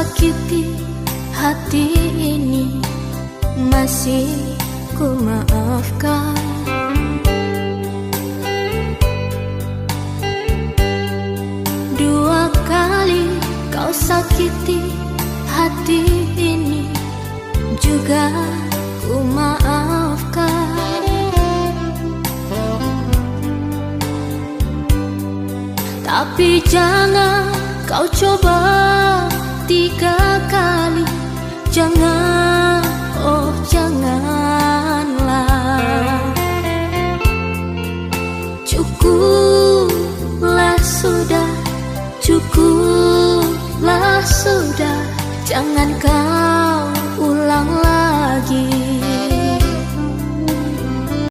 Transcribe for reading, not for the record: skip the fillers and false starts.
sakiti hati ini, masih ku maafkan. Dua kali kau sakiti hati ini, juga ku maafkan. Tapi jangan kau coba tiga kali, jangan, oh jangan.